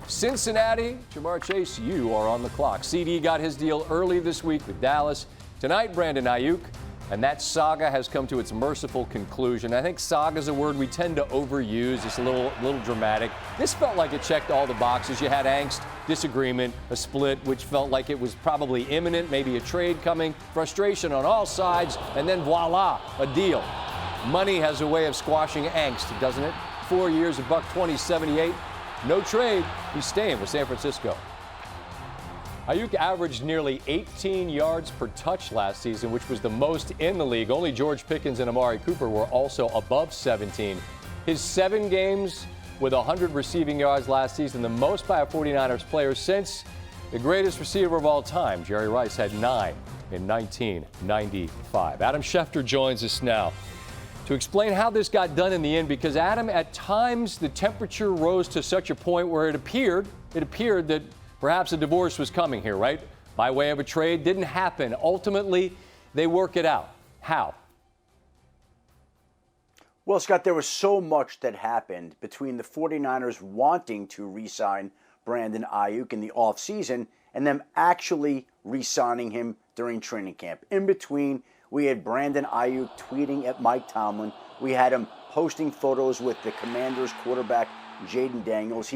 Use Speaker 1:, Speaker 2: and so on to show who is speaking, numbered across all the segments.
Speaker 1: Cincinnati, Ja'Marr Chase, you are on the clock. CD got his deal early this week with Dallas. Tonight, Brandon Aiyuk. And that saga has come to its merciful conclusion. I think saga is a word we tend to overuse. It's a little dramatic. This felt like it checked all the boxes. You had angst, disagreement, a split, which felt like it was probably imminent, maybe a trade coming, frustration on all sides, and then voila, a deal. Money has a way of squashing angst, doesn't it? 4 years, $120, 78. No trade. He's staying with San Francisco. Aiyuk averaged nearly 18 yards per touch last season, which was the most in the league. Only George Pickens and Amari Cooper were also above 17. His 7 games with 100 receiving yards last season, the most by a 49ers player since the greatest receiver of all time, Jerry Rice, had 9 in 1995. Adam Schefter joins us now to explain how this got done in the end, because, Adam, at times the temperature rose to such a point where it appeared that perhaps a divorce was coming here, right? By way of a trade. Didn't happen. Ultimately, they work it out. How?
Speaker 2: Well, Scott, there was so much that happened between the 49ers wanting to re-sign Brandon Aiyuk in the offseason and them actually re-signing him during training camp. In between, we had Brandon Aiyuk tweeting at Mike Tomlin. We had him posting photos with the Commanders quarterback, Jaden Daniels.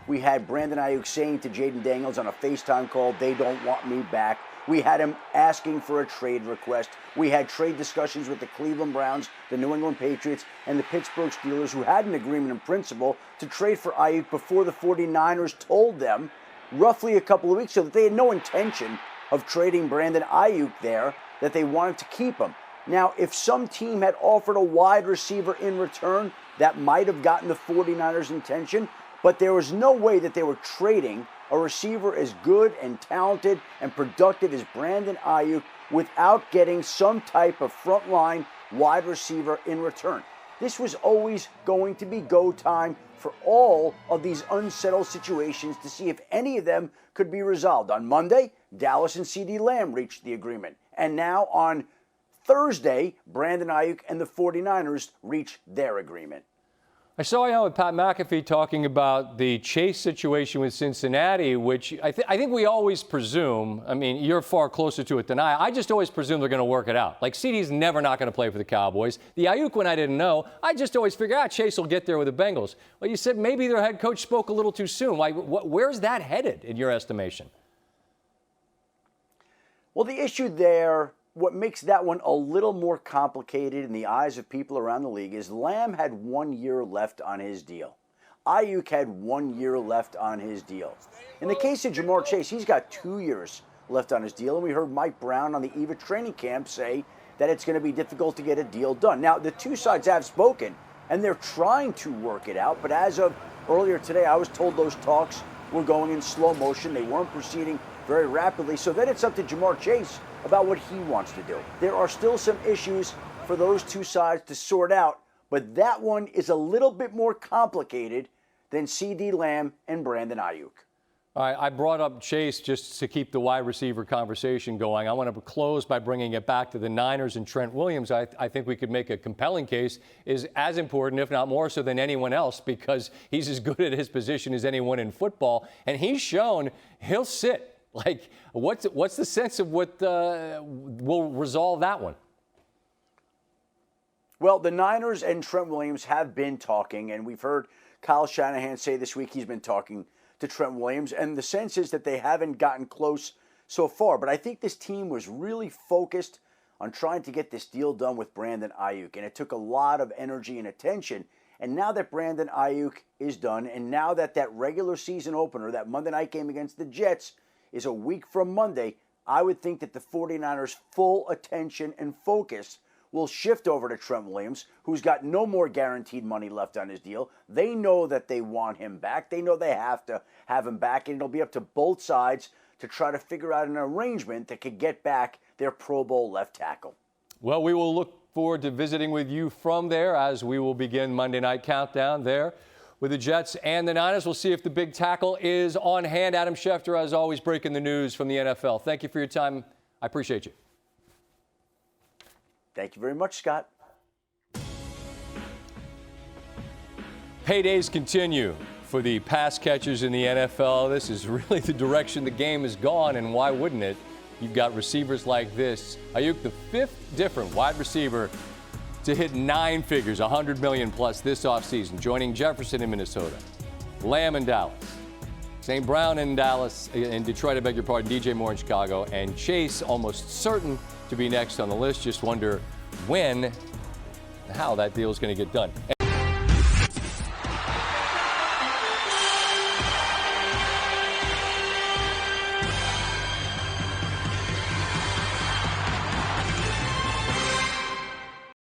Speaker 2: We had Brandon Aiyuk saying to Jaden Daniels on a FaceTime call, "They don't want me back." We had him asking for a trade request. We had trade discussions with the Cleveland Browns, the New England Patriots, and the Pittsburgh Steelers, who had an agreement in principle to trade for Aiyuk before the 49ers told them roughly a couple of weeks ago that they had no intention of trading Brandon Aiyuk there, that they wanted to keep him. Now, if some team had offered a wide receiver in return, that might have gotten the 49ers' attention. But there was no way that they were trading a receiver as good and talented and productive as Brandon Aiyuk without getting some type of frontline wide receiver in return. This was always going to be go time for all of these unsettled situations to see if any of them could be resolved. On Monday, Dallas and CD Lamb reached the agreement. And now on Thursday, Brandon Aiyuk and the 49ers reached their agreement.
Speaker 1: I saw you on with Pat McAfee talking about the Chase situation with Cincinnati, which I think we always presume. I mean, you're far closer to it than I just always presume they're going to work it out. Like, CD's never not going to play for the Cowboys. The Aiyuk one I didn't know. I just always figure Chase will get there with the Bengals. Well, you said maybe their head coach spoke a little too soon. Like, where's that headed in your estimation?
Speaker 2: Well, the issue there, what makes that one a little more complicated in the eyes of people around the league, is Lamb had 1 year left on his deal. Aiyuk had 1 year left on his deal. In the case of Ja'Marr Chase, he's got 2 years left on his deal, and we heard Mike Brown on the eve of training camp say that it's going to be difficult to get a deal done. Now, the two sides have spoken, and they're trying to work it out, but as of earlier today, I was told those talks were going in slow motion. They weren't proceeding very rapidly, so then it's up to Ja'Marr Chase about what he wants to do. There are still some issues for those two sides to sort out, but that one is a little bit more complicated than CD Lamb and Brandon Aiyuk.
Speaker 1: All right, I brought up Chase just to keep the wide receiver conversation going. I want to close by bringing it back to the Niners and Trent Williams. I think we could make a compelling case is as important, if not more so than anyone else, because he's as good at his position as anyone in football, and he's shown he'll sit. Like, what's the sense of what will resolve that one?
Speaker 2: Well, the Niners and Trent Williams have been talking, and we've heard Kyle Shanahan say this week he's been talking to Trent Williams, and the sense is that they haven't gotten close so far. But I think this team was really focused on trying to get this deal done with Brandon Aiyuk, and it took a lot of energy and attention. And now that Brandon Aiyuk is done, and now that that regular season opener, that Monday night game against the Jets, is a week from Monday, I would think that the 49ers' full attention and focus will shift over to Trent Williams, who's got no more guaranteed money left on his deal. They know that they want him back. They know they have to have him back, and it'll be up to both sides to try to figure out an arrangement that could get back their Pro Bowl left tackle.
Speaker 1: Well, we will look forward to visiting with you from there as we will begin Monday Night Countdown there with the Jets and the Niners. We'll see if the big tackle is on hand. Adam Schefter, as always, breaking the news from the NFL. Thank you for your time. I appreciate you.
Speaker 2: Thank you very much, Scott.
Speaker 1: Paydays continue for for the pass catchers in the NFL. This is really the direction the game has gone, and why wouldn't it? You've got receivers like this. Aiyuk, the 5th different wide receiver to hit 9 figures, 100 million plus this offseason, joining Jefferson in Minnesota, Lamb in Dallas, St. Brown in Dallas, in Detroit, I beg your pardon, DJ Moore in Chicago, and Chase almost certain to be next on the list. Just wonder when, how that deal is going to get done.